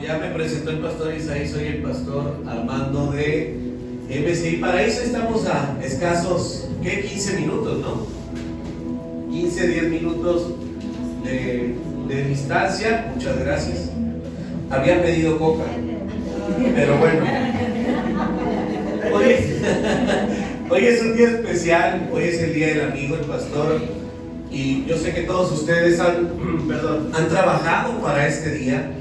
ya me presentó el pastor Isaí, soy el pastor Armando de MCI. Para eso estamos a escasos, ¿qué? 15 minutos, ¿no? 15, 10 minutos de distancia. Muchas gracias. Había pedido coca, pero bueno. Hoy es un día especial, hoy es el día del amigo, el pastor. Y yo sé que todos ustedes han trabajado para este día.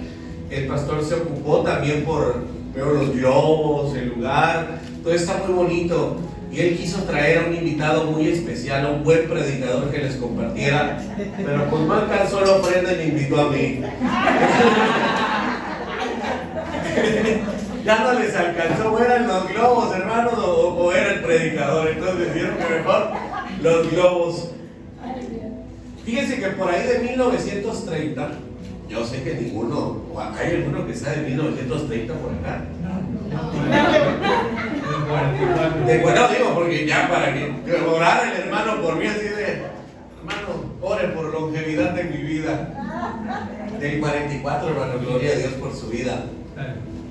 El pastor se ocupó también por los globos, el lugar, todo está muy bonito. Y él quiso traer a un invitado muy especial, a un buen predicador que les compartiera. Pero pues no alcanzó la ofrenda y me invitó a mí. Ya no les alcanzó, o eran los globos, hermanos, o era el predicador. Entonces dijeron que mejor los globos. Fíjense que por ahí de 1930, yo sé que ninguno, o acá hay alguno que está de 1930 por acá. Bueno, digo, porque ya para que orara el hermano por mí, así de, hermano, ore por longevidad de mi vida. Del 44, hermano, gloria a Dios por su vida.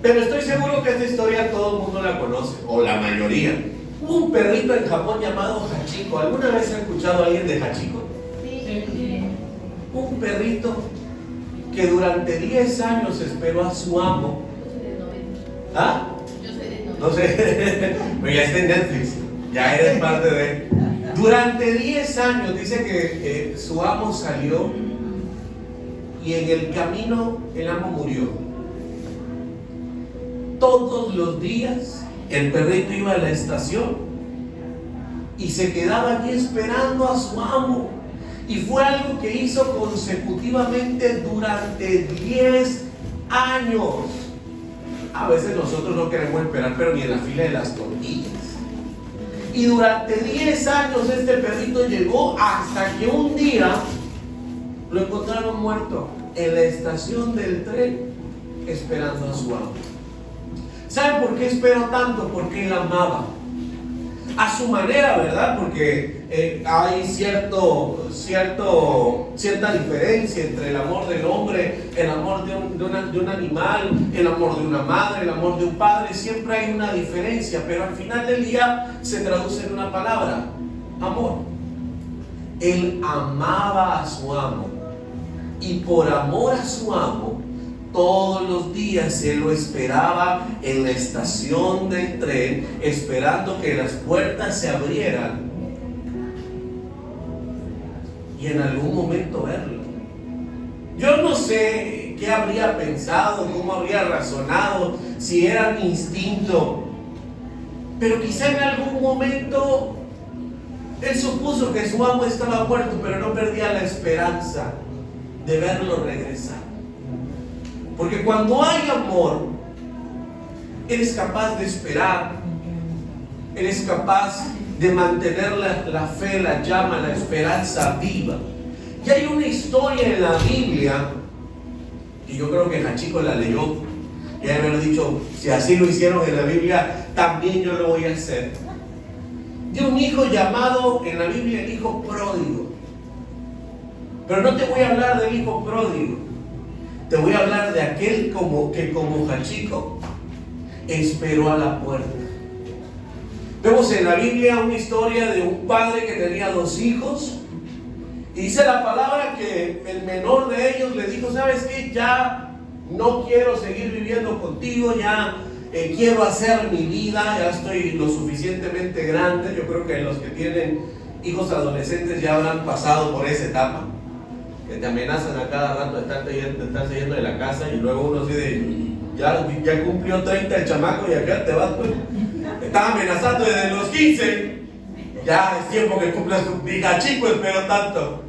Pero estoy seguro que esta historia todo el mundo la conoce, o la mayoría. Hubo un perrito en Japón llamado Hachiko. ¿Alguna vez ha escuchado a alguien de Hachiko? Un perrito que durante 10 años esperó a su amo. ¿Ah? No sé, pero ya está en Netflix, ya eres parte de él. Durante 10 años dice que su amo salió y en el camino el amo murió. Todos los días el perrito iba a la estación y se quedaba allí esperando a su amo. Y fue algo que hizo consecutivamente durante 10 años. A veces nosotros no queremos esperar, pero ni en la fila de las tortillas. Y durante 10 años este perrito llegó hasta que un día lo encontraron muerto en la estación del tren esperando a su amo. ¿Saben por qué esperó tanto? Porque él amaba. A su manera, ¿verdad? Porque hay cierta diferencia entre el amor del hombre, el amor de un animal, el amor de una madre, el amor de un padre. Siempre hay una diferencia, pero al final del día se traduce en una palabra: amor. Él amaba a su amo, y por amor a su amo, todos los días él lo esperaba en la estación del tren, esperando que las puertas se abrieran y en algún momento verlo. Yo no sé qué habría pensado, cómo habría razonado, si era un instinto, pero quizá en algún momento él supuso que su amo estaba muerto, pero no perdía la esperanza de verlo regresar. Porque cuando hay amor, eres capaz de esperar, eres capaz de mantener la fe, la llama, la esperanza viva. Y hay una historia en la Biblia, que yo creo que Hachiko la leyó, y haber dicho, si así lo hicieron en la Biblia, también yo lo voy a hacer. De un hijo llamado en la Biblia el hijo pródigo. Pero no te voy a hablar del hijo pródigo. Te voy a hablar de aquel que como Hachiko esperó a la puerta. Vemos en la Biblia una historia de un padre que tenía 2 hijos. Y dice la palabra que el menor de ellos le dijo: ¿sabes qué? Ya no quiero seguir viviendo contigo, ya quiero hacer mi vida, ya estoy lo suficientemente grande. Yo creo que los que tienen hijos adolescentes ya habrán pasado por esa etapa, que te amenazan a cada rato de estarte yendo de la casa, y luego uno dice, ya cumplió 30 el chamaco y acá te vas, pues. Te están amenazando desde los 15, ya es tiempo que cumplas tu vida, chico, espero tanto.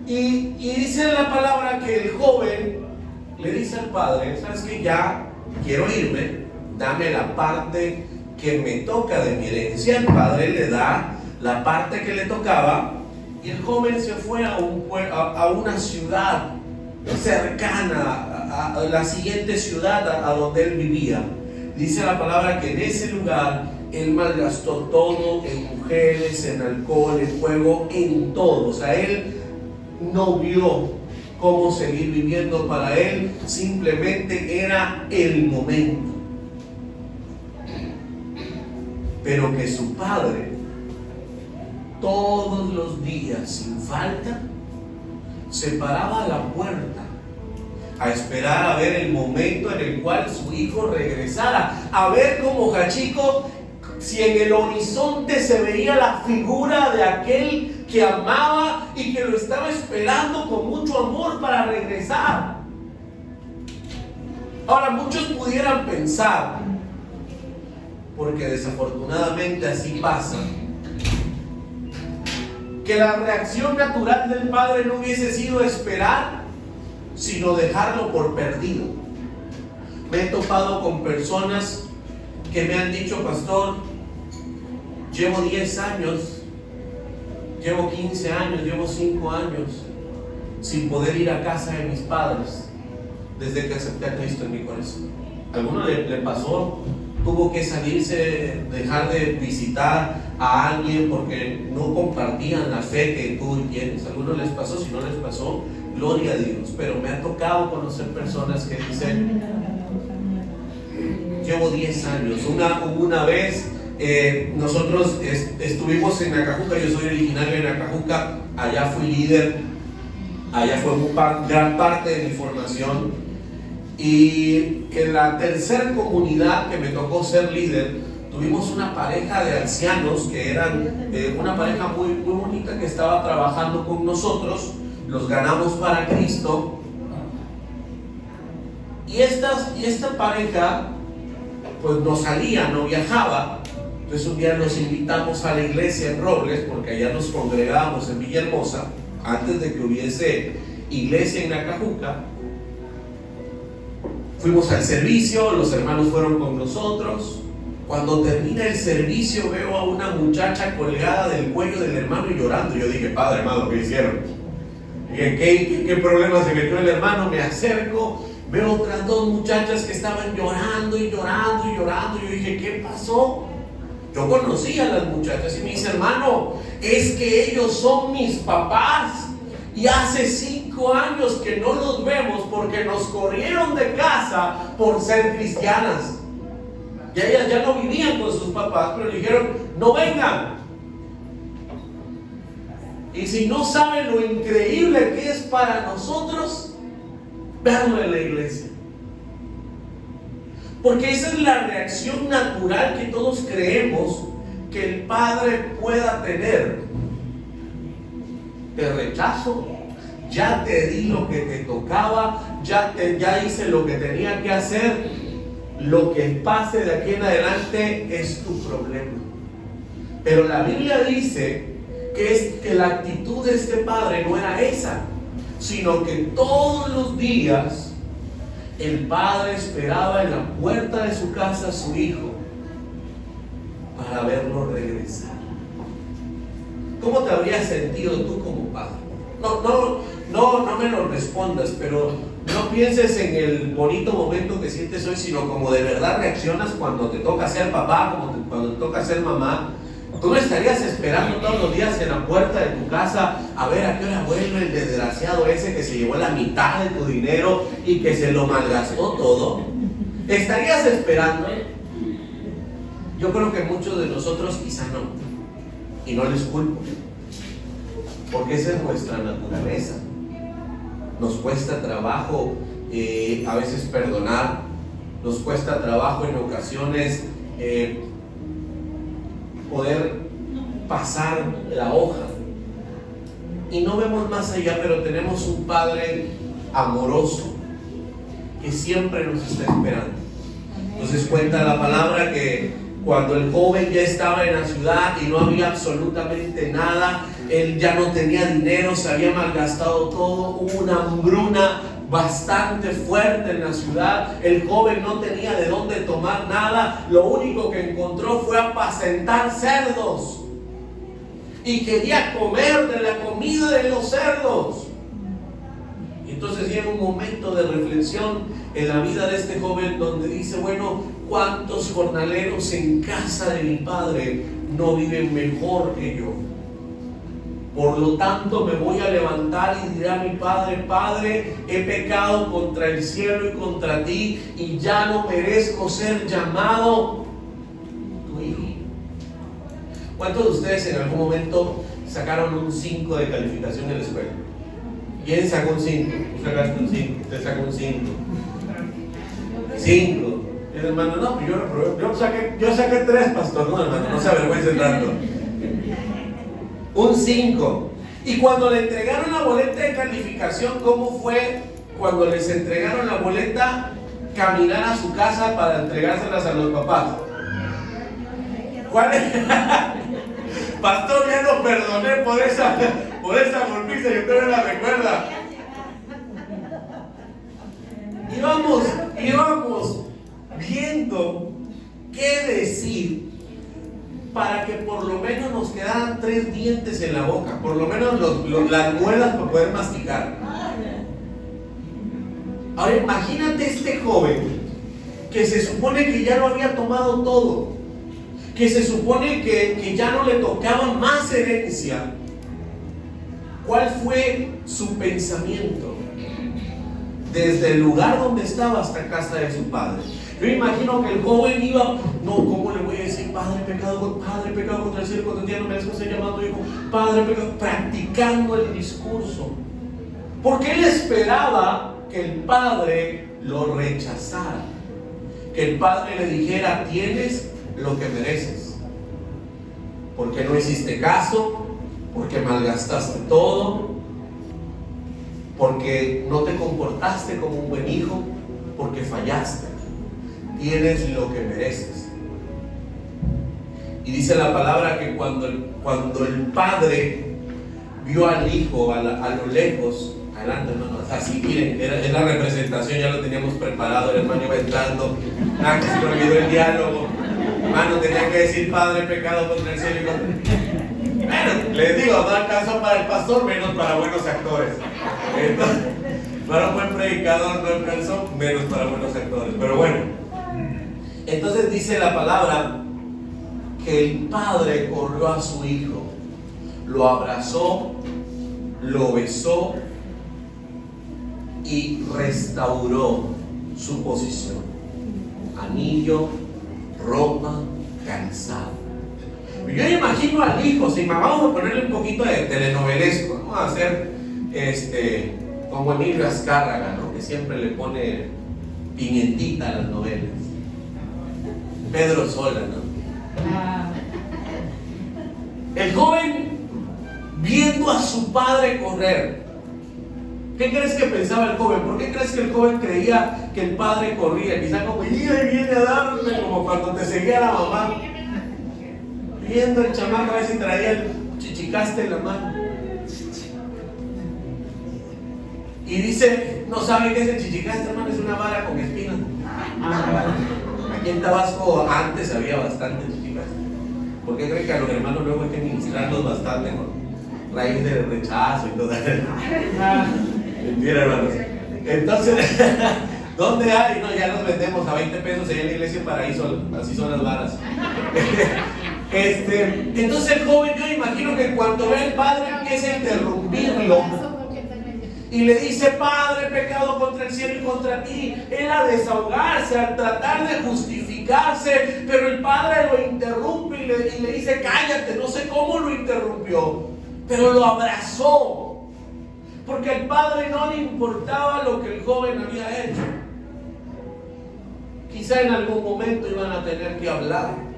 Y dice la palabra que el joven le dice al padre: ¿sabes qué? Ya quiero irme, dame la parte que me toca de mi herencia. El padre le da la parte que le tocaba. Y el joven se fue a una ciudad cercana, a la siguiente ciudad a donde él vivía. Dice la palabra que en ese lugar él malgastó todo en mujeres, en alcohol, en juego, en todo. O sea, él no vio cómo seguir viviendo. Para él simplemente era el momento. Pero que su padre todos los días sin falta se paraba a la puerta a esperar a ver el momento en el cual su hijo regresara, a ver como Hachiko, si en el horizonte se veía la figura de aquel que amaba y que lo estaba esperando con mucho amor para regresar. Ahora, muchos pudieran pensar, porque desafortunadamente así pasa, que la reacción natural del padre no hubiese sido esperar, sino dejarlo por perdido. Me he topado con personas que me han dicho: pastor, llevo 10 años, llevo 15 años, llevo 5 años sin poder ir a casa de mis padres desde que acepté a Cristo en mi corazón. A alguno le pasó, tuvo que salirse, dejar de visitar a alguien porque no compartían la fe que tú tienes. A algunos les pasó, si no les pasó, gloria a Dios. Pero me ha tocado conocer personas que dicen: llevo 10 años. Una vez nosotros estuvimos en Acajuca, yo soy originario de Acajuca, allá fui líder, allá fue gran parte de mi formación. Y en la tercera comunidad que me tocó ser líder, tuvimos una pareja de ancianos que eran una pareja muy, muy bonita que estaba trabajando con nosotros. Los ganamos para Cristo. Y esta pareja pues no salía, no viajaba. Entonces un día nos invitamos a la iglesia en Robles, porque allá nos congregábamos en Villahermosa antes de que hubiese iglesia en Acajuca. Fuimos al servicio, los hermanos fueron con nosotros. Cuando termina el servicio veo a una muchacha colgada del cuello del hermano y llorando. Yo dije: padre amado, ¿qué hicieron? ¿Qué problema se metió el hermano? Me acerco, veo otras dos muchachas que estaban llorando y llorando y llorando. Yo dije: ¿qué pasó? Yo conocí a las muchachas y me dice: hermano, es que ellos son mis papás. Y hace 5 años que no los vemos porque nos corrieron de casa por ser cristianas. Y ellas ya no vivían con sus papás, pero dijeron: no vengan. Y si no saben lo increíble que es para nosotros verlo en la iglesia. Porque esa es la reacción natural que todos creemos que el Padre pueda tener. Te rechazo, ya te di lo que te tocaba, ya hice lo que tenía que hacer. Lo que pase de aquí en adelante es tu problema. Pero la Biblia dice que la actitud de este padre no era esa, sino que todos los días el padre esperaba en la puerta de su casa a su hijo para verlo regresar. ¿Cómo te habrías sentido tú como padre? No me lo respondas, pero no pienses en el bonito momento que sientes hoy, sino como de verdad reaccionas cuando te toca ser papá, cuando te toca ser mamá. Tú no estarías esperando todos los días en la puerta de tu casa a ver a qué hora vuelve el desgraciado ese que se llevó la mitad de tu dinero y que se lo malgastó todo. ¿Estarías esperando? Yo creo que muchos de nosotros quizá no. Y no les culpo, porque esa es nuestra naturaleza. Nos cuesta trabajo a veces perdonar, nos cuesta trabajo en ocasiones poder pasar la hoja. Y no vemos más allá, pero tenemos un Padre amoroso que siempre nos está esperando. Entonces cuenta la palabra que cuando el joven ya estaba en la ciudad y no había absolutamente nada, él ya no tenía dinero, se había malgastado todo, hubo una hambruna bastante fuerte en la ciudad, el joven no tenía de dónde tomar nada, lo único que encontró fue apacentar cerdos y quería comer de la comida de los cerdos. Entonces llega un momento de reflexión en la vida de este joven donde dice: bueno, ¿cuántos jornaleros en casa de mi padre no viven mejor que yo? Por lo tanto me voy a levantar y diré a mi padre: Padre, he pecado contra el cielo y contra ti, y ya no merezco ser llamado tu hijo. ¿Cuántos de ustedes en algún momento sacaron un 5 de calificación en la escuela? ¿Quién sacó un 5? Tú sacaste un 5, usted sacó un 5. 5. El hermano: no, pues yo saqué 3, pastor. No, hermano, no se avergüence tanto. Un 5. Y cuando le entregaron la boleta de calificación, ¿cómo fue cuando les entregaron la boleta? Caminar a su casa para entregárselas a los papás. ¿Cuál es? Pastor, ya lo perdoné por esa golpiza, y usted me la recuerda. Íbamos viendo qué decir para que por lo menos nos quedaran 3 dientes en la boca, por lo menos las muelas para poder masticar. Ahora imagínate este joven que se supone que ya lo había tomado todo, que se supone que ya no le tocaba más herencia. ¿Cuál fue su pensamiento? Desde el lugar donde estaba hasta casa de su padre. Yo imagino que el joven iba: no, ¿cómo le voy a decir? Padre, pecado contra el cielo, contra ti, no merezco ser llamado hijo. Padre, pecado, practicando el discurso. Porque él esperaba que el padre lo rechazara, que el padre le dijera: tienes lo que mereces, porque no hiciste caso, porque malgastaste todo, porque no te comportaste como un buen hijo, porque fallaste. Tienes lo que mereces. Y dice la palabra que cuando el padre vio al hijo a lo lejos, adelante hermano, así miren, es la representación, ya lo teníamos preparado, el hermano iba entrando, que se me olvidó el diálogo, hermano, tenía que decir: Padre, pecado contra el cielo y contra... Bueno, les digo, no alcanzó para el pastor, menos para buenos actores. Entonces, para un buen predicador no alcanzó, menos para buenos actores. Pero bueno, entonces dice la palabra que el padre corrió a su hijo, lo abrazó, lo besó y restauró su posición. Anillo, ropa, calzado. Yo imagino al hijo, si vamos a ponerle un poquito de telenovelesco, vamos a hacer como Emilio Azcárraga, ¿no? Que siempre le pone pimientita a las novelas. Pedro Sola, ¿no? El joven viendo a su padre correr. ¿Qué crees que pensaba el joven? ¿Por qué crees que el joven creía que el padre corría? Quizá como: y ahí viene a darme, como cuando te seguía la mamá. Viendo el chamaco a ver si traía el chichicaste en la mano. Y dice: no sabe qué es el chichicaste, hermano, es una vara con espinas. Aquí en Tabasco antes había bastante chichicaste. ¿Por qué creen que a los hermanos luego hay que ministrarlos bastante con raíz de rechazo y todo eso? Mentira, hermanos. Entonces, ¿dónde hay? No, ya los vendemos a 20 pesos allá en la iglesia Paraíso, así son las varas. Entonces el joven, yo imagino que cuando ve al padre empieza a interrumpirlo y le dice: Padre, pecado contra el cielo y contra ti. Él a desahogarse, a tratar de justificarse, pero el padre lo interrumpe y le dice: cállate. No sé cómo lo interrumpió, pero lo abrazó, porque al padre no le importaba lo que el joven había hecho. Quizá en algún momento iban a tener que hablar.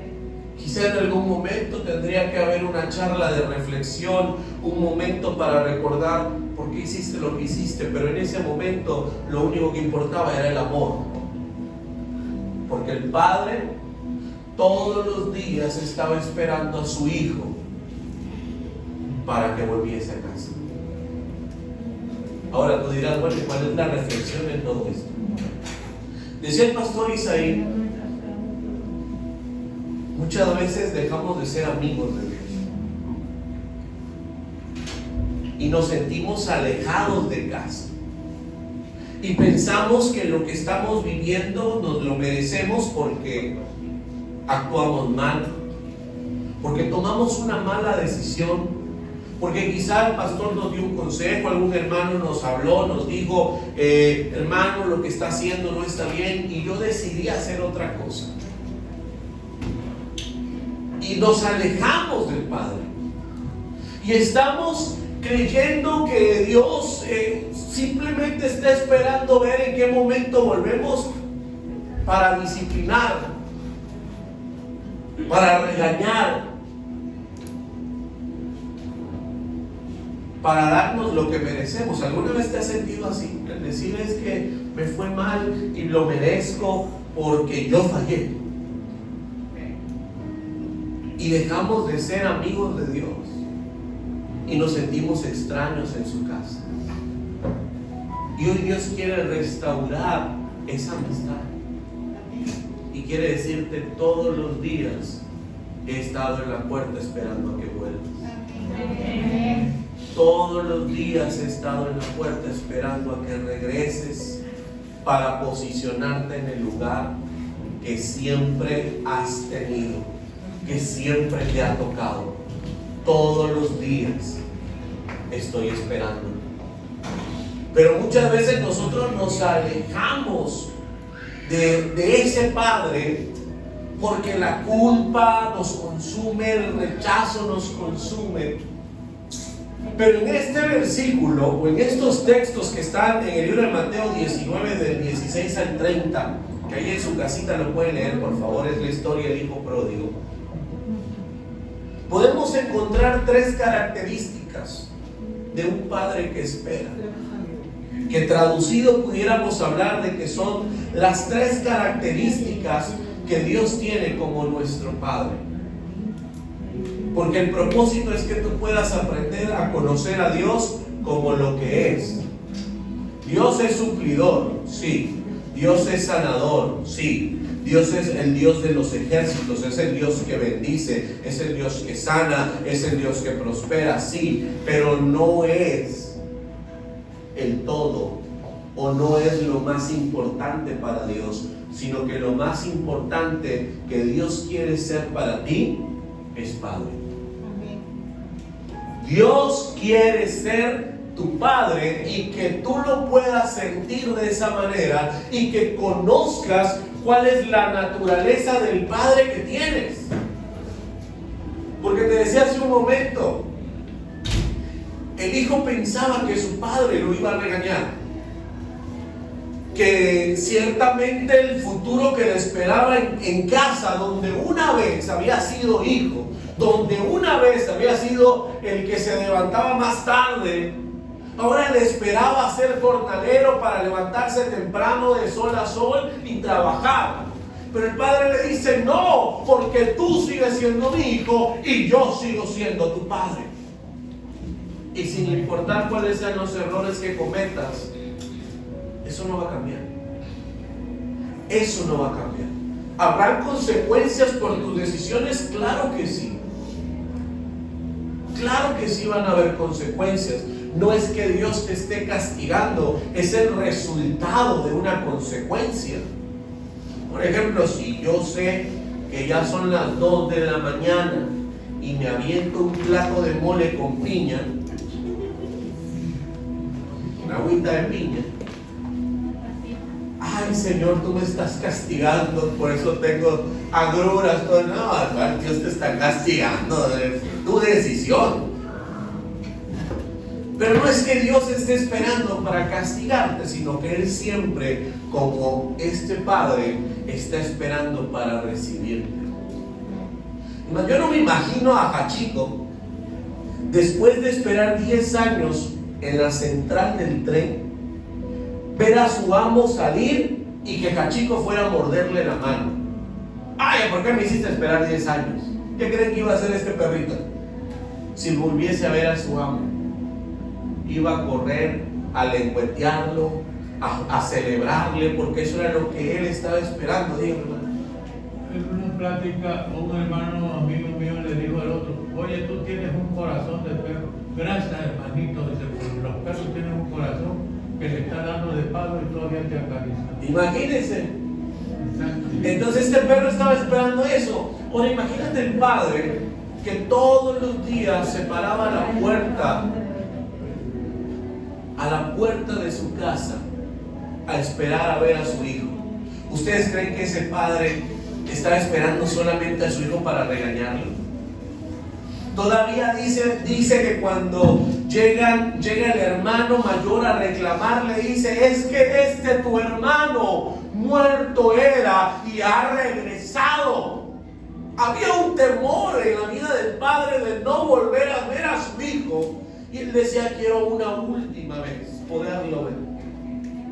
Quizá en algún momento tendría que haber una charla de reflexión, un momento para recordar por qué hiciste lo que hiciste, pero en ese momento lo único que importaba era el amor. Porque el padre todos los días estaba esperando a su hijo para que volviese a casa. Ahora tú dirás: bueno, ¿cuál es la reflexión en todo esto? Decía el pastor Isaí: muchas veces dejamos de ser amigos de Dios y nos sentimos alejados de casa y pensamos que lo que estamos viviendo nos lo merecemos porque actuamos mal, porque tomamos una mala decisión, porque quizá el pastor nos dio un consejo, algún hermano nos habló, nos dijo, hermano, lo que está haciendo no está bien, y yo decidí hacer otra cosa. Y nos alejamos del Padre. Y estamos creyendo que Dios simplemente está esperando ver en qué momento volvemos para disciplinar, para regañar, para darnos lo que merecemos. ¿Alguna vez te has sentido así? Decir es que me fue mal y lo merezco porque yo fallé. Y dejamos de ser amigos de Dios y nos sentimos extraños en su casa. Y hoy Dios quiere restaurar esa amistad y quiere decirte: todos los días he estado en la puerta esperando a que vuelvas. Todos los días he estado en la puerta esperando a que regreses para posicionarte en el lugar que siempre has tenido, que siempre te ha tocado. Todos los días estoy esperando. Pero muchas veces nosotros nos alejamos de ese Padre porque la culpa nos consume, el rechazo nos consume. Pero en este versículo, o en estos textos que están en el libro de Mateo 19, del 16 al 30, que ahí en su casita lo pueden leer, por favor, es la historia del hijo pródigo, podemos encontrar tres características de un padre que espera, que traducido pudiéramos hablar de que son las tres características que Dios tiene como nuestro Padre. Porque el propósito es que tú puedas aprender a conocer a Dios como lo que es. Dios es suplidor, sí. Dios es sanador, sí. Dios es el Dios de los ejércitos, es el Dios que bendice, es el Dios que sana, es el Dios que prospera, sí. Pero no es el todo, o no es lo más importante para Dios, sino que lo más importante que Dios quiere ser para ti es Padre. Dios quiere ser tu Padre y que tú lo puedas sentir de esa manera y que conozcas cuál es la naturaleza del Padre que tienes. Porque te decía hace un momento, el hijo pensaba que su padre lo iba a regañar, que ciertamente el futuro que le esperaba en casa, donde una vez había sido hijo, donde una vez había sido el que se levantaba más tarde, ahora le esperaba ser jornalero para levantarse temprano de sol a sol y trabajar. Pero el padre le dice: no, porque tú sigues siendo mi hijo y yo sigo siendo tu padre. Y sin importar cuáles sean los errores que cometas, eso no va a cambiar. Eso no va a cambiar. ¿Habrán consecuencias por tus decisiones? Claro que sí. Claro que sí van a haber consecuencias. No es que Dios te esté castigando, es el resultado de una consecuencia. Por ejemplo, si yo sé que ya son las 2 de la mañana y me aviento un plato de mole con piña, una agüita de piña, ay Señor, tú me estás castigando, por eso tengo agruras. No, Dios te está castigando, es tu decisión. Pero no es que Dios esté esperando para castigarte, sino que Él siempre, como este Padre, está esperando para recibirte. Yo no me imagino a Hachiko, después de esperar 10 años en la central del tren, ver a su amo salir y que Hachiko fuera a morderle la mano. Ay, ¿por qué me hiciste esperar 10 años? ¿Qué creen que iba a hacer este perrito? Si volviese a ver a su amo, iba a correr a lengüetearlo, a celebrarle, porque eso era lo que él estaba esperando. Dígame, hermano. En una plática, un hermano amigo mío le dijo al otro: oye, tú tienes un corazón de perro. Gracias, hermanito, dice, porque los perros tienen un corazón que le está dando de palo y todavía te acaricia. Imagínense. Exacto. Entonces este perro estaba esperando eso. Ahora imagínate el padre que todos los días se paraba a la puerta de su casa a esperar a ver a su hijo. ¿Ustedes creen que ese padre estaba esperando solamente a su hijo para regañarlo? Todavía dice que cuando llega el hermano mayor a reclamar, le dice: es que tu hermano muerto era y ha regresado. Había un temor en la vida del padre de no volver a ver a su hijo, y él decía: quiero una última vez poderlo ver.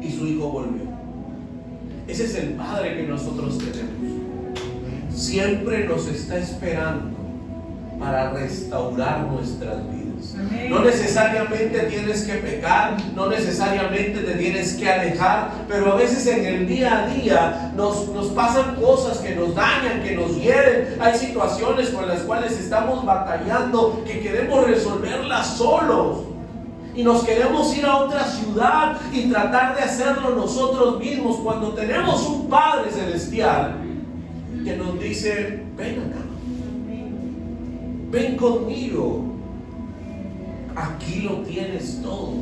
Y su hijo volvió. Ese es el padre que nosotros tenemos. Siempre nos está esperando para restaurar nuestras vidas. No necesariamente tienes que pecar, no necesariamente te tienes que alejar, pero a veces en el día a día nos pasan cosas que nos dañan, que nos hieren. Hay situaciones con las cuales estamos batallando, que queremos resolverlas solos, y nos queremos ir a otra ciudad y tratar de hacerlo nosotros mismos, cuando tenemos un Padre Celestial que nos dice: ven acá, ven conmigo, aquí lo tienes todo.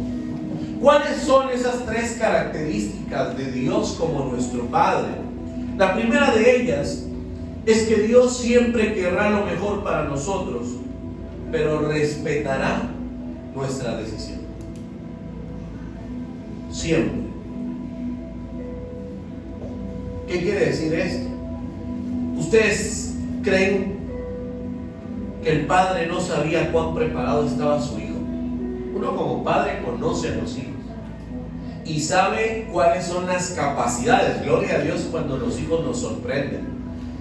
¿Cuáles son esas tres características de Dios como nuestro Padre? La primera de ellas es que Dios siempre querrá lo mejor para nosotros, pero respetará nuestra decisión. Siempre. ¿Qué quiere decir esto? ¿Ustedes creen que el padre no sabía cuán preparado estaba su hijo? Uno como padre conoce a los hijos y sabe cuáles son las capacidades. Gloria a Dios cuando los hijos nos sorprenden,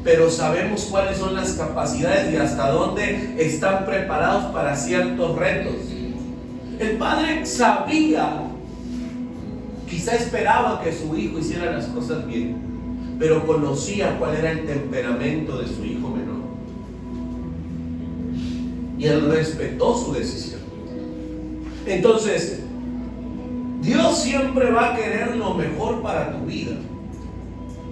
pero sabemos cuáles son las capacidades y hasta dónde están preparados para ciertos retos. El padre sabía, quizá esperaba que su hijo hiciera las cosas bien, pero conocía cuál era el temperamento de su hijo menor, y él respetó su decisión. Entonces, Dios siempre va a querer lo mejor para tu vida.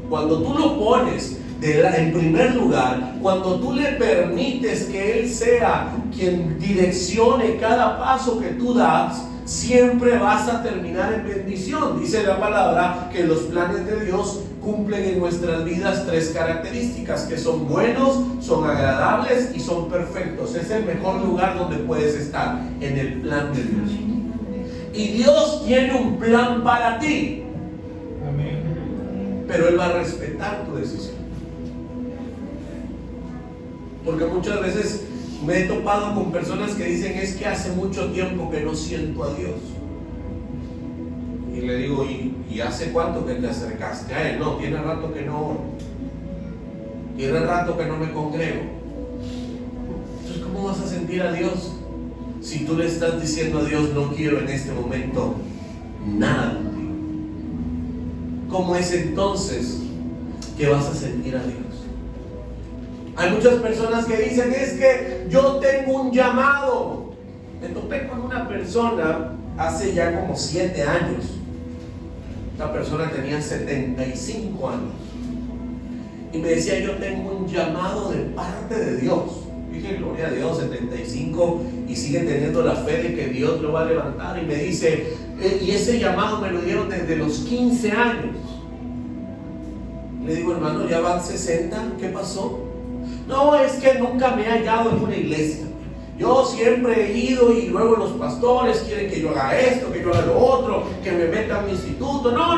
Cuando tú lo pones en primer lugar, cuando tú le permites que Él sea quien direccione cada paso que tú das, siempre vas a terminar en bendición. Dice la palabra que los planes de Dios cumplen en nuestras vidas tres características: que son buenos, son agradables y son perfectos. Es el mejor lugar donde puedes estar, en el plan de Dios. Y Dios tiene un plan para ti. Amén. Pero Él va a respetar tu decisión. Porque muchas veces me he topado con personas que dicen: es que hace mucho tiempo que no siento a Dios. Y le digo: ¿y hace cuánto que te acercaste a Él? No, tiene rato que no oro, tiene rato que no me congrego. Entonces, ¿cómo vas a sentir a Dios si tú le estás diciendo a Dios: no quiero en este momento nada contigo? ¿Cómo es entonces que vas a sentir a Dios? Hay muchas personas que dicen: es que yo tengo un llamado. Me topé con una persona hace ya como 7 años. Esta persona tenía 75 años y me decía: yo tengo un llamado de parte de Dios. Dije: gloria a Dios, 75, y sigue teniendo la fe de que Dios lo va a levantar. Y me dice: y ese llamado me lo dieron desde los 15 años. Le digo: hermano, ya van 60, ¿qué pasó? No, es que nunca me he hallado en una iglesia. Yo siempre he ido y luego los pastores quieren que yo haga esto, que yo haga lo otro, que me meta a un instituto. No,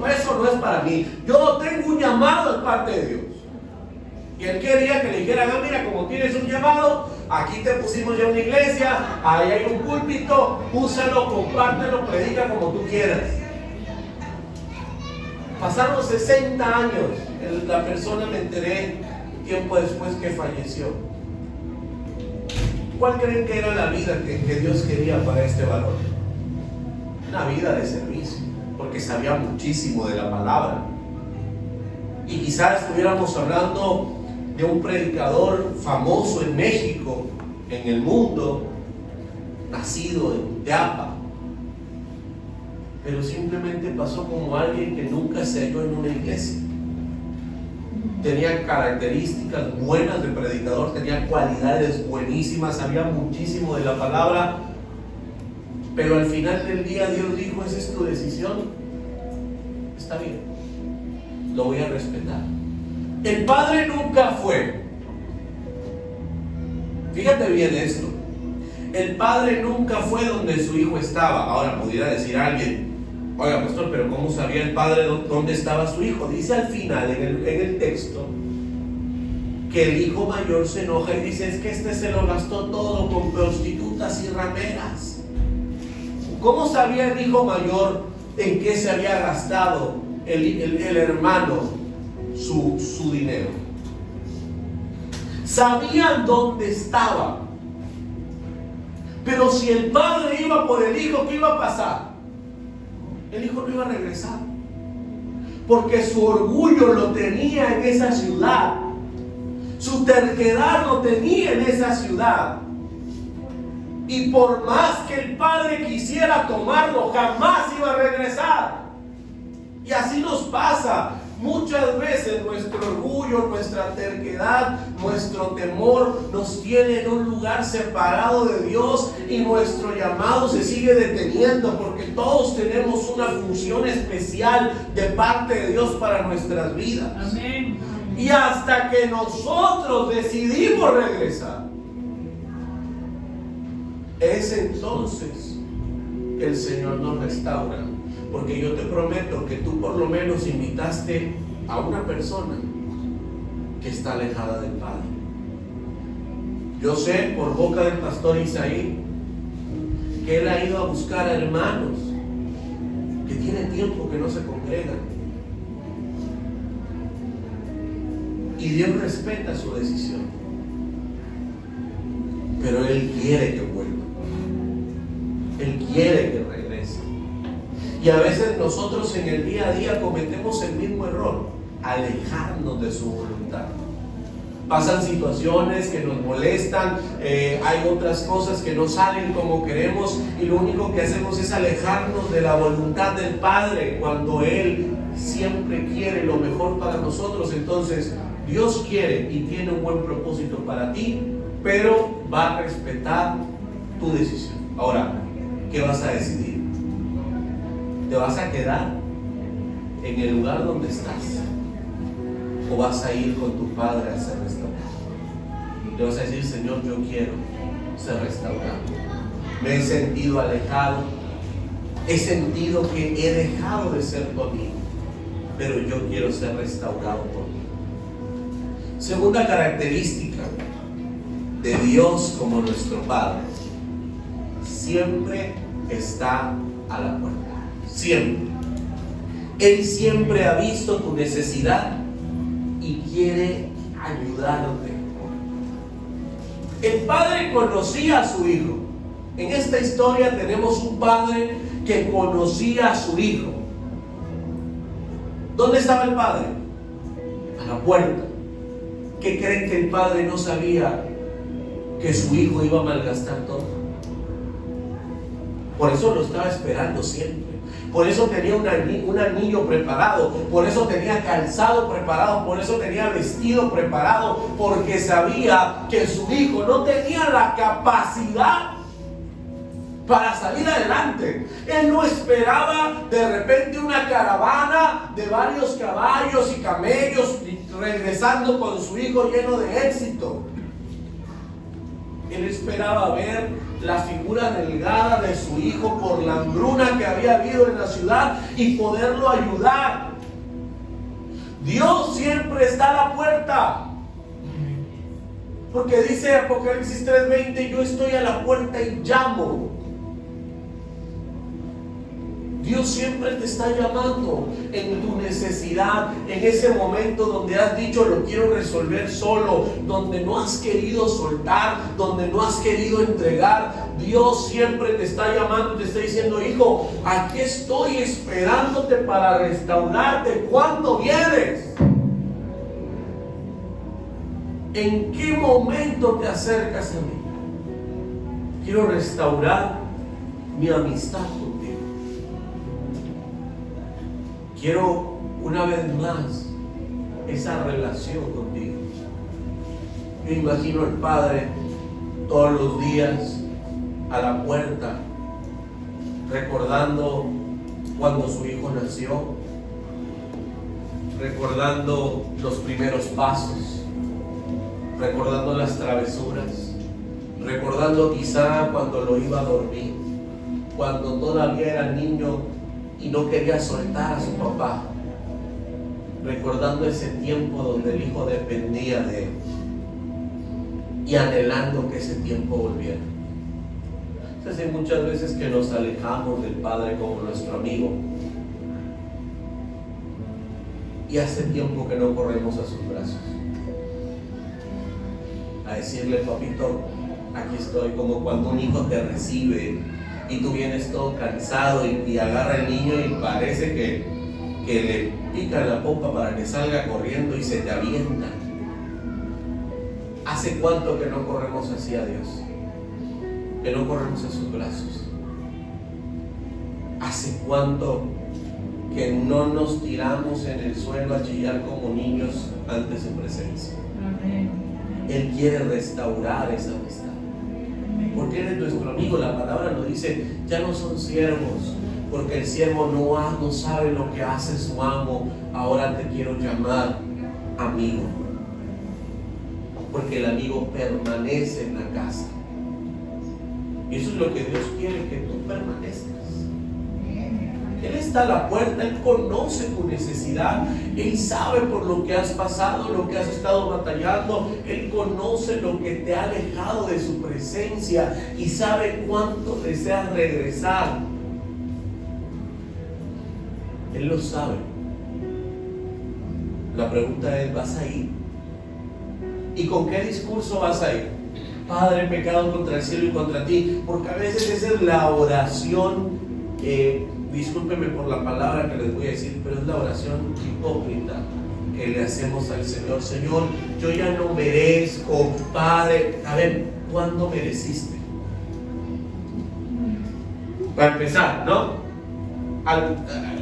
eso no es para mí. Yo tengo un llamado de parte de Dios. Y él quería que le dijeran: mira, como tienes un llamado, aquí te pusimos ya una iglesia, ahí hay un púlpito, úsalo, compártelo, predica como tú quieras. Pasaron 60 años, la persona me enteré tiempo después que falleció. ¿Cuál creen que era la vida que Dios quería para este varón? Una vida de servicio, porque sabía muchísimo de la palabra. Y quizás estuviéramos hablando de un predicador famoso en México, en el mundo, nacido en Teapa, pero simplemente pasó como alguien que nunca se halló en una iglesia. tenía características buenas de predicador, tenía cualidades buenísimas, sabía muchísimo de la palabra, pero al final del día Dios dijo: esa es tu decisión, está bien, lo voy a respetar. El padre nunca fue, fíjate bien esto, el padre nunca fue donde su hijo estaba. Ahora pudiera decir alguien: oiga, pastor, pero ¿cómo sabía el padre dónde estaba su hijo? Dice al final en el texto que el hijo mayor se enoja y dice: es que este se lo gastó todo con prostitutas y rameras. ¿Cómo sabía el hijo mayor en qué se había gastado el hermano su dinero? Sabían dónde estaba. Pero si el padre iba por el hijo, ¿qué iba a pasar? El hijo no iba a regresar, porque su orgullo lo tenía en esa ciudad, su terquedad lo tenía en esa ciudad, y por más que el padre quisiera tomarlo, jamás iba a regresar. Y así nos pasa. Muchas veces nuestro orgullo, nuestra terquedad, nuestro temor nos tiene en un lugar separado de Dios, y nuestro llamado se sigue deteniendo, porque todos tenemos una función especial de parte de Dios para nuestras vidas. Amén. Y hasta que nosotros decidimos regresar, es entonces que el Señor nos restaura. Porque yo te prometo que tú por lo menos invitaste a una persona que está alejada del Padre. Yo sé por boca del pastor Isaí que él ha ido a buscar a hermanos que tienen tiempo que no se congregan, y Dios respeta su decisión, pero Él quiere que vuelva, Él quiere que regrese. Y a veces nosotros en el día a día cometemos el mismo error: alejarnos de su voluntad. Pasan situaciones que nos molestan, hay otras cosas que no salen como queremos, y lo único que hacemos es alejarnos de la voluntad del Padre, cuando Él siempre quiere lo mejor para nosotros. Entonces Dios quiere y tiene un buen propósito para ti, pero va a respetar tu decisión. Ahora, ¿qué vas a decidir? ¿Te vas a quedar en el lugar donde estás, o vas a ir con tu Padre a ser restaurado? Le vas a decir: Señor, yo quiero ser restaurado. Me he sentido alejado, he sentido que he dejado de ser tu amigo, pero yo quiero ser restaurado por ti. Segunda característica de Dios como nuestro Padre: siempre está a la puerta. Siempre. Él siempre ha visto tu necesidad y quiere ayudarte. El padre conocía a su hijo. En esta historia tenemos un padre que conocía a su hijo. ¿Dónde estaba el padre? A la puerta. ¿Qué creen que el padre no sabía? Que su hijo iba a malgastar todo. Por eso lo estaba esperando siempre. Por eso tenía un anillo preparado, por eso tenía calzado preparado, por eso tenía vestido preparado, porque sabía que su hijo no tenía la capacidad para salir adelante. Él no esperaba de repente una caravana de varios caballos y camellos regresando con su hijo lleno de éxito. Él esperaba ver la figura delgada de su hijo por la hambruna que había habido en la ciudad y poderlo ayudar. Dios siempre está a la puerta, porque dice Apocalipsis 3:20: yo estoy a la puerta y llamo. Dios siempre te está llamando en tu necesidad, en ese momento donde has dicho: lo quiero resolver solo, donde no has querido soltar, donde no has querido entregar. Dios siempre te está llamando, te está diciendo: hijo, aquí estoy esperándote para restaurarte. ¿Cuándo vienes? ¿En qué momento te acercas a mí? Quiero restaurar mi amistad contigo. Quiero una vez más esa relación contigo. Yo imagino al padre todos los días a la puerta, recordando cuando su hijo nació, recordando los primeros pasos, recordando las travesuras, recordando quizá cuando lo iba a dormir, cuando todavía era niño y no quería soltar a su papá, recordando ese tiempo donde el hijo dependía de él y anhelando que ese tiempo volviera. Entonces hay muchas veces que nos alejamos del Padre como nuestro amigo y hace tiempo que no corremos a sus brazos a decirle: papito, aquí estoy. Como cuando un hijo te recibe y tú vienes todo cansado y agarra el niño y parece que le pica la pompa para que salga corriendo y se te avienta. ¿Hace cuánto que no corremos hacia Dios? Que no corremos a sus brazos. ¿Hace cuánto que no nos tiramos en el suelo a chillar como niños ante su presencia? Amén. Él quiere restaurar esa amistad, porque Él es nuestro amigo. La palabra nos dice: ya no son siervos, porque el siervo no sabe lo que hace su amo. Ahora te quiero llamar amigo, porque el amigo permanece en la casa. Y eso es lo que Dios quiere, que tú permanezcas. Él está a la puerta, Él conoce tu necesidad, Él sabe por lo que has pasado, lo que has estado batallando, Él conoce lo que te ha alejado de su presencia y sabe cuánto deseas regresar. Él lo sabe. La pregunta es: ¿vas a ir? ¿Y con qué discurso vas a ir? Padre, he pecado contra el cielo y contra ti. Porque a veces esa es la oración, discúlpenme por la palabra que les voy a decir, pero es la oración hipócrita que le hacemos al Señor. Señor, yo ya no merezco. Padre, a ver, ¿cuándo mereciste? Para empezar, ¿no?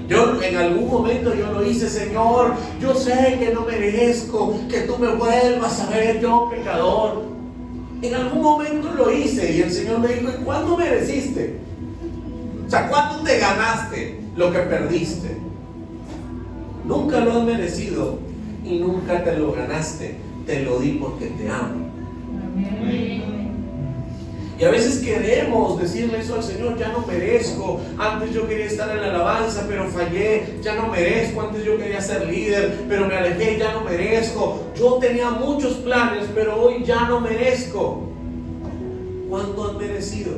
Yo en algún momento yo lo hice: Señor, yo sé que no merezco que tú me vuelvas a ver, yo pecador. En algún momento lo hice y el Señor me dijo: ¿y cuándo mereciste? O sea, ¿cuándo te ganaste lo que perdiste? Nunca lo has merecido y nunca te lo ganaste. Te lo di porque te amo. Amén. Y a veces queremos decirle eso al Señor: ya no merezco, antes yo quería estar en la alabanza pero fallé, ya no merezco, antes yo quería ser líder pero me alejé, ya no merezco, yo tenía muchos planes pero hoy ya no merezco. ¿Cuándo has merecido?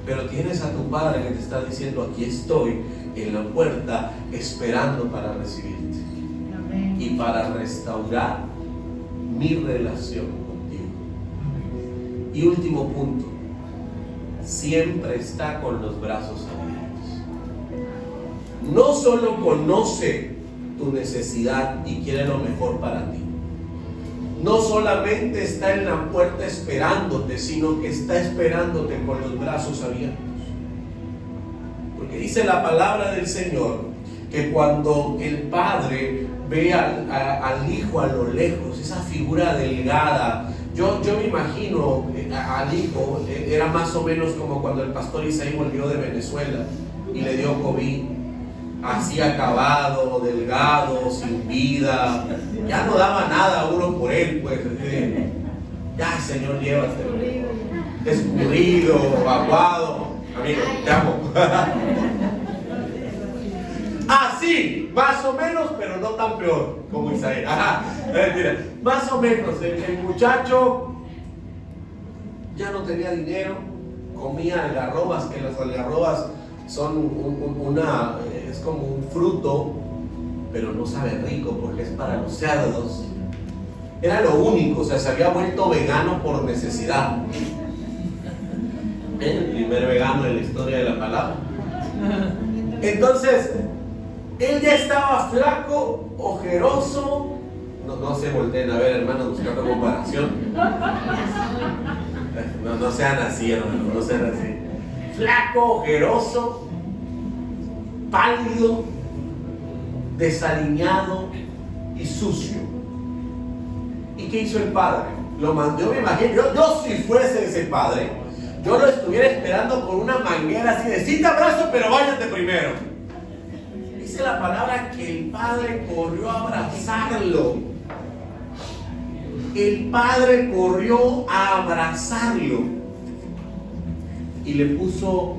Pero tienes a tu Padre que te está diciendo: aquí estoy en la puerta esperando para recibirte. Amén. Y para restaurar mi relación. Y último punto: siempre está con los brazos abiertos. No solo conoce tu necesidad y quiere lo mejor para ti. No solamente está en la puerta esperándote, sino que está esperándote con los brazos abiertos. Porque dice la palabra del Señor que cuando el Padre ve al Hijo a lo lejos, esa figura delgada, yo me imagino al hijo, era más o menos como cuando el pastor Isaí volvió de Venezuela y le dio COVID, así acabado, delgado, sin vida, ya no daba nada a uno por él, pues, ya Señor, llévatelo, escurrido, aguado, amigo, te amo. Así, más o menos, pero no tan peor como Isaí. Más o menos, el muchacho ya no tenía dinero, comía algarrobas, que las algarrobas son es como un fruto, pero no sabe rico porque es para los cerdos. Era lo único, o sea, se había vuelto vegano por necesidad. El primer vegano en la historia de la palabra. Entonces, él ya estaba flaco, ojeroso. No se volteen a ver, hermanos, buscando comparación. No sean así, hermanos, no sean así. Flaco, ojeroso, pálido. desaliñado y sucio. ¿Y qué hizo el padre? Lo mandó, me imagino, yo si fuese ese padre, yo lo estuviera esperando con una manguera así de: sí te abrazo, pero váyate primero. Dice la palabra que el padre corrió a abrazarlo. El padre corrió a abrazarlo y le puso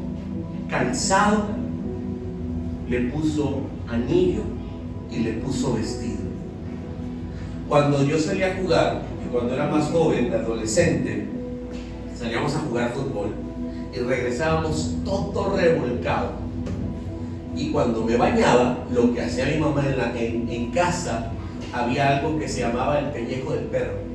calzado, le puso anillo y le puso vestido. Cuando yo salía a jugar, y cuando era más joven, adolescente, salíamos a jugar fútbol y regresábamos todo revolcado. Y cuando me bañaba, lo que hacía mi mamá en casa, había algo que se llamaba el pellejo del perro.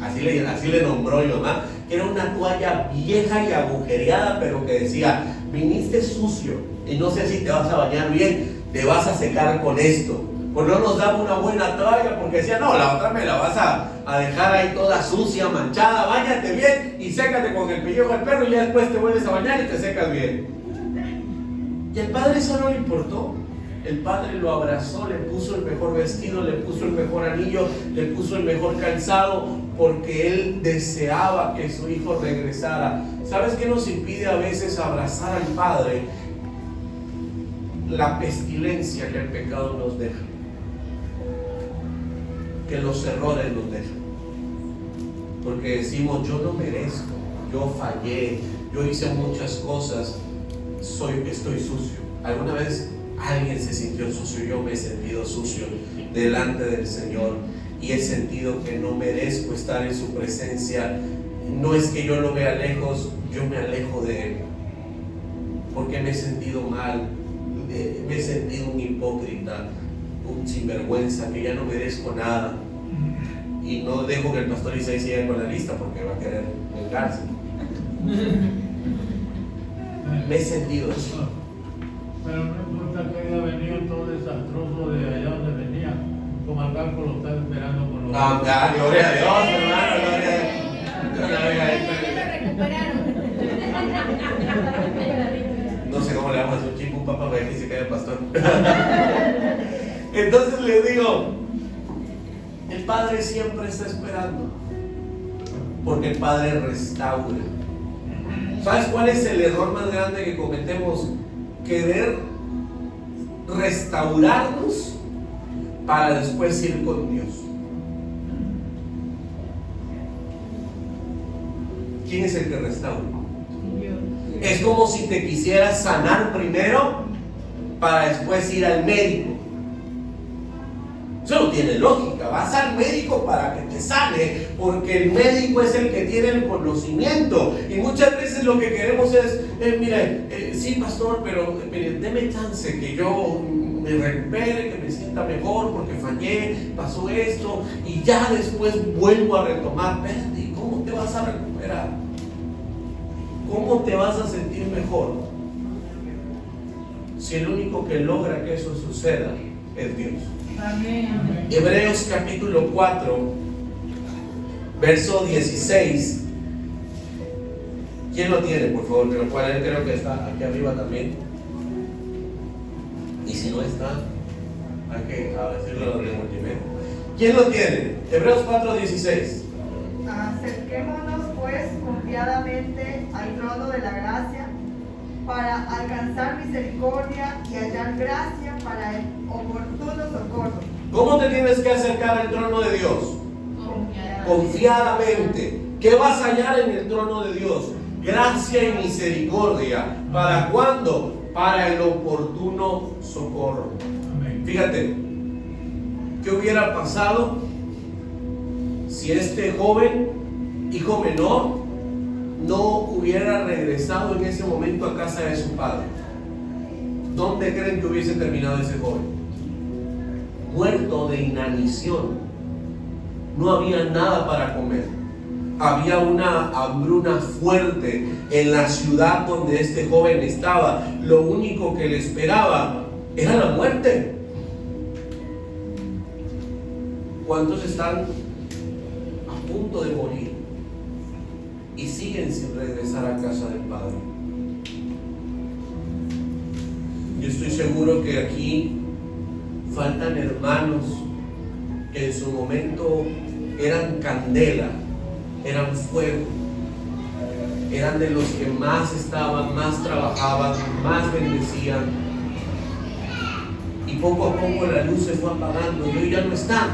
Así le nombró mi mamá, que era una toalla vieja y agujereada, pero que decía: viniste sucio y no sé si te vas a bañar bien, te vas a secar con esto. Pues no nos daba una buena toalla, porque decía: no, la otra me la vas a dejar ahí toda sucia, manchada, báñate bien y sécate con el pellejo del perro y ya después te vuelves a bañar y te secas bien. Y al padre eso no le importó. El padre lo abrazó, le puso el mejor vestido, le puso el mejor anillo, le puso el mejor calzado, porque él deseaba que su hijo regresara. ¿Sabes qué nos impide a veces abrazar al Padre? La pestilencia que el pecado nos deja, que los errores nos dejan. Porque decimos: yo no merezco, yo fallé, yo hice muchas cosas, estoy sucio. ¿Alguna vez alguien se sintió sucio? Yo me he sentido sucio delante del Señor y he sentido que no merezco estar en su presencia. No es que yo lo vea lejos, yo me alejo de Él, porque me he sentido mal, me he sentido un hipócrita, un sinvergüenza, que ya no merezco nada. Y no dejo que el pastor Isaí siga con la lista, porque va a querer vengarse. Me he sentido así. Pero no importa que haya venido todo desastroso de allá donde venía, como al campo lo está esperando con los... Gloria a Dios, hermano, gloria a Dios. No sé cómo le vamos a hacer un chico, un papá para que se quede pastor. Entonces les digo, el Padre siempre está esperando, porque el Padre restaura. ¿Sabes cuál es el error más grande que cometemos? Querer restaurarnos para después ir con Dios. ¿Quién es el que restaura? Dios. Es como si te quisieras sanar primero para después ir al médico. Eso no tiene lógica. Vas al médico para que te sane, porque el médico es el que tiene el conocimiento. Y muchas veces lo que queremos es: sí, pastor, pero mire, deme chance que yo me recupere, que me sienta mejor, porque fallé, pasó esto, y ya después vuelvo a retomar. Espérate, ¿cómo te vas a recuperar? ¿Cómo te vas a sentir mejor? Si el único que logra que eso suceda es Dios. Amén. Hebreos capítulo 4, verso 16. ¿Quién lo tiene, por favor? Que lo pueda leer, creo que está aquí arriba también. Y si no está, hay que decirlo de multimedia. ¿Quién lo tiene? Hebreos 4, 16. Acerquémonos pues confiadamente al trono de la gracia, para alcanzar misericordia y hallar gracia para el oportuno socorro. ¿Cómo te tienes que acercar al trono de Dios? Confiadamente. ¿Qué vas a hallar en el trono de Dios? Gracia y misericordia. ¿Para cuándo? Para el oportuno socorro. Amén. Fíjate, ¿qué hubiera pasado si este joven, hijo menor, no hubiera regresado en ese momento a casa de su padre? ¿Dónde creen que hubiese terminado ese joven? Muerto de inanición. No había nada para comer. Había una hambruna fuerte en la ciudad donde este joven estaba. Lo único que le esperaba era la muerte. ¿Cuántos están a punto de morir y siguen sin regresar a casa del Padre? Yo estoy seguro que aquí faltan hermanos que en su momento eran candela, eran fuego, eran de los que más estaban, más trabajaban, más bendecían, y poco a poco la luz se fue apagando y hoy ya no están,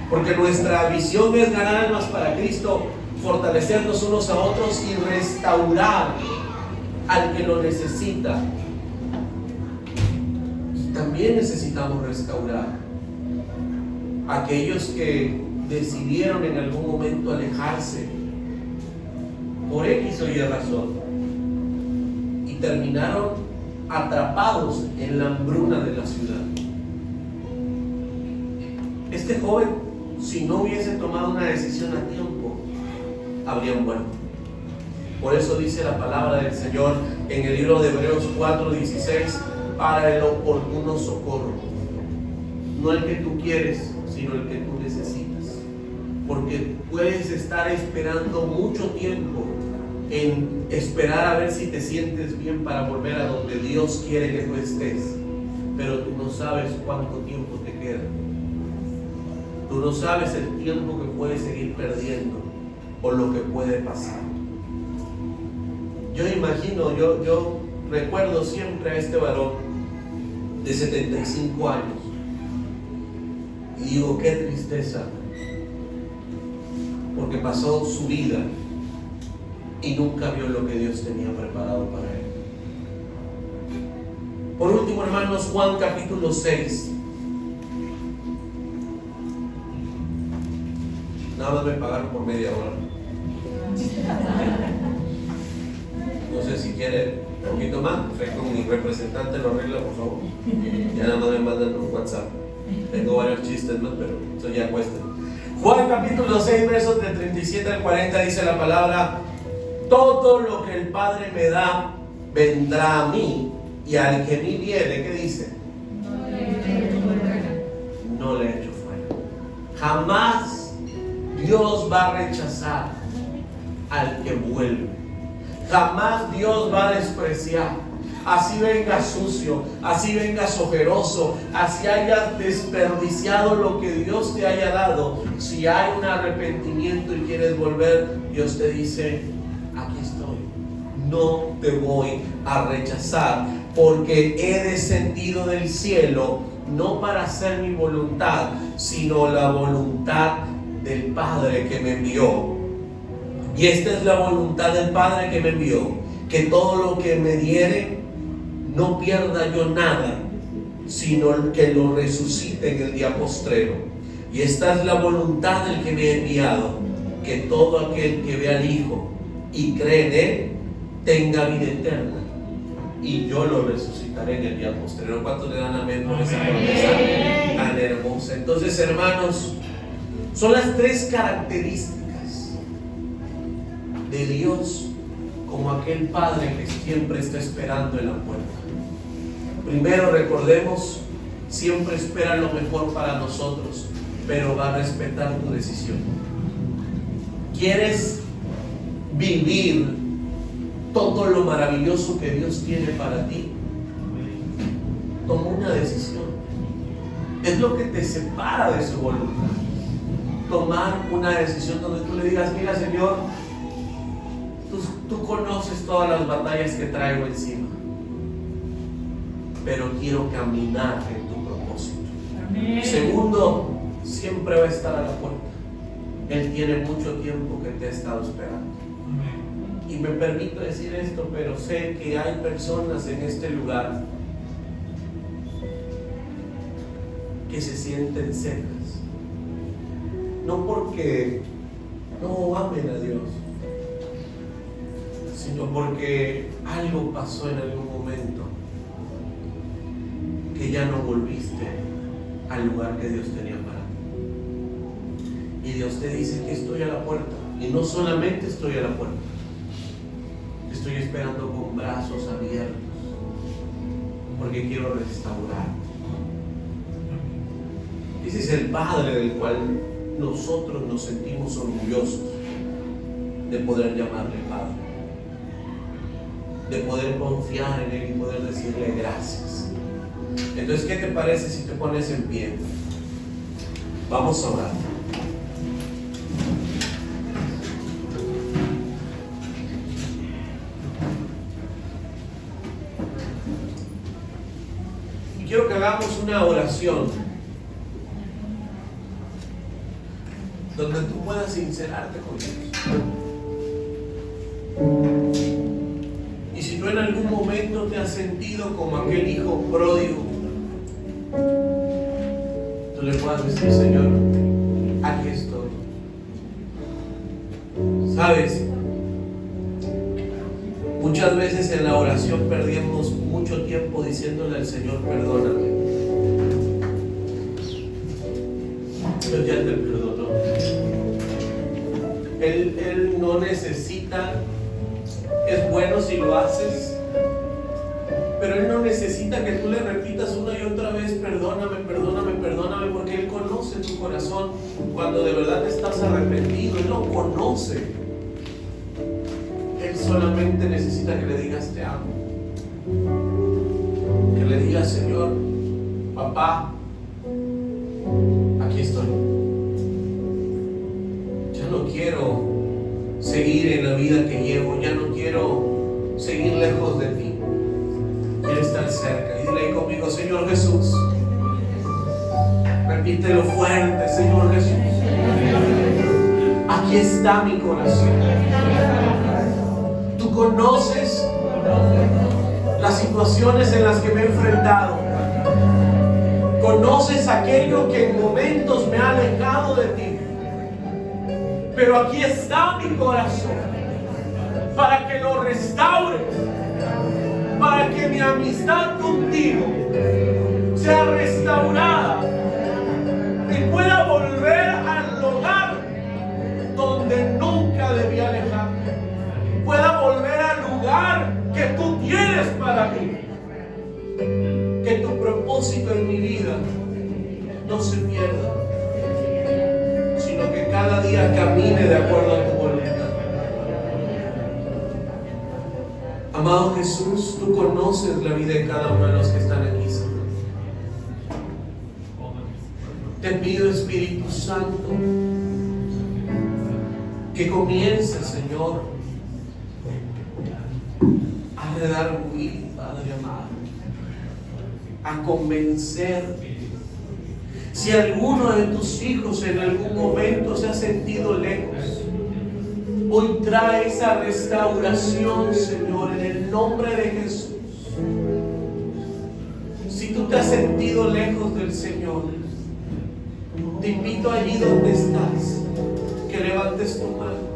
porque nuestra visión es ganar almas para Cristo, fortalecernos unos a otros y restaurar al que lo necesita. Y también necesitamos restaurar a aquellos que decidieron en algún momento alejarse por X o Y razón y terminaron atrapados en la hambruna de la ciudad. Este joven, si no hubiese tomado una decisión a tiempo, habría muerto. Por eso dice la palabra del Señor en el libro de Hebreos 4:16, para el oportuno socorro, no el que tú quieres, sino el que tú necesitas, porque puedes estar esperando mucho tiempo en esperar a ver si te sientes bien para volver a donde Dios quiere que tú estés, pero tú no sabes cuánto tiempo te queda, tú no sabes el tiempo que puedes seguir perdiendo o lo que puede pasar. Yo imagino, yo recuerdo siempre a este varón de 75 años y digo, qué tristeza, porque pasó su vida y nunca vio lo que Dios tenía preparado para él. Por último, hermanos, Juan capítulo 6. Nada más me pagaron por media hora. No sé si quiere un poquito más. Con mi representante lo arregla, por favor. Ya nada más me mandan un WhatsApp. Tengo varios chistes más, pero eso ya cuesta. Juan capítulo 6, versos del 37 al 40, dice la palabra: todo lo que el Padre me da vendrá a mí, y al que a mí viene, ¿qué dice? No le echo fuera. Jamás Dios va a rechazar al que vuelve. Jamás Dios va a despreciar. Así venga sucio, así vengas ojeroso, así hayas desperdiciado lo que Dios te haya dado. Si hay un arrepentimiento y quieres volver, Dios te dice: aquí estoy, no te voy a rechazar, porque he descendido del cielo no para hacer mi voluntad, sino la voluntad del Padre que me envió. Y esta es la voluntad del Padre que me envió, que todo lo que me diere no pierda yo nada, sino que lo resucite en el día postrero. Y esta es la voluntad del que me ha enviado, que todo aquel que vea al Hijo y cree en Él tenga vida eterna, y yo lo resucitaré en el día posterior. ¿Cuántos le dan amén por esa promesa tan hermosa? Entonces, hermanos, son las tres características de Dios como aquel Padre que siempre está esperando en la puerta. Primero, recordemos, siempre espera lo mejor para nosotros, pero va a respetar tu decisión. ¿Quieres vivir todo lo maravilloso que Dios tiene para ti? Toma una decisión. Es lo que te separa de su voluntad. Tomar una decisión donde tú le digas: mira, Señor, tú conoces todas las batallas que traigo encima, pero quiero caminar en tu propósito. Amén. Segundo, siempre va a estar a la puerta. Él tiene mucho tiempo que te ha estado esperando. Amén. Y me permito decir esto, pero sé que hay personas en este lugar que se sienten secas, no porque no amen a Dios, sino porque algo pasó en algún momento que ya no volviste al lugar que Dios tenía para ti. Y Dios te dice que estoy a la puerta, y no solamente estoy a la puerta, estoy esperando con brazos abiertos, porque quiero restaurarte. Ese es el Padre del cual nosotros nos sentimos orgullosos de poder llamarle Padre, de poder confiar en Él y poder decirle gracias. Entonces, ¿qué te parece si te pones en pie? Vamos a orar. Y quiero que hagamos una oración donde tú puedas sincerarte con Dios. Y si tú en algún momento te has sentido como aquel hijo pródigo, tú le puedas decir: Señor, aquí estoy. ¿Sabes? Muchas veces en la oración perdemos mucho tiempo diciéndole al Señor: perdóname. Pero ya te perdonó. Él no necesita, es bueno si lo haces, pero Él no necesita que tú le repitas una y otra vez: perdóname, perdóname, perdóname, porque Él conoce tu corazón cuando de verdad estás arrepentido. Él lo conoce. Él solamente necesita que le digas: te amo. Que le digas: Señor, papá, aquí estoy. Ya no quiero seguir en la vida que llevo, ya no quiero seguir lejos de ti. Quiero estar cerca. Y dile ahí conmigo: Señor Jesús. Repítelo fuerte: Señor Jesús, aquí está mi corazón. Tú conoces las situaciones en las que me he enfrentado. Conoces aquello que en momentos me ha alejado de ti. Pero aquí está mi corazón para que lo restaures, para que mi amistad contigo sea restaurada y pueda volver al lugar donde nunca debí alejarme, pueda volver al lugar que tú tienes para mí, que tu propósito en mi vida no se pierda, sino que cada día camine de acuerdo a tu voluntad. Amado Jesús, tú conoces la vida de cada uno de los que están aquí, Señor. Te pido, Espíritu Santo, que comiences, Señor, a redarguir, Padre amado, a convencer. Si alguno de tus hijos en algún momento se ha sentido lejos, hoy trae esa restauración, Señor, en el nombre de Jesús. Si tú te has sentido lejos del Señor, te invito allí donde estás, que levantes tu mano